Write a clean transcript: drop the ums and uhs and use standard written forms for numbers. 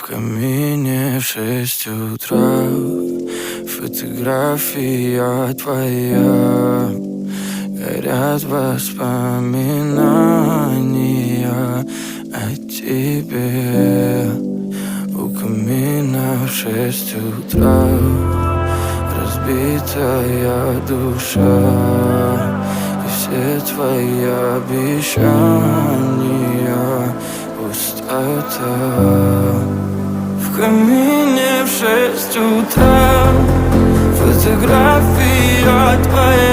камине в 6 утра фотография твоя. Горят воспоминания о тебе. У камина в 6 утра разбитая душа, и все твои обещания пустота. В камине в 6 утра фотография твоя.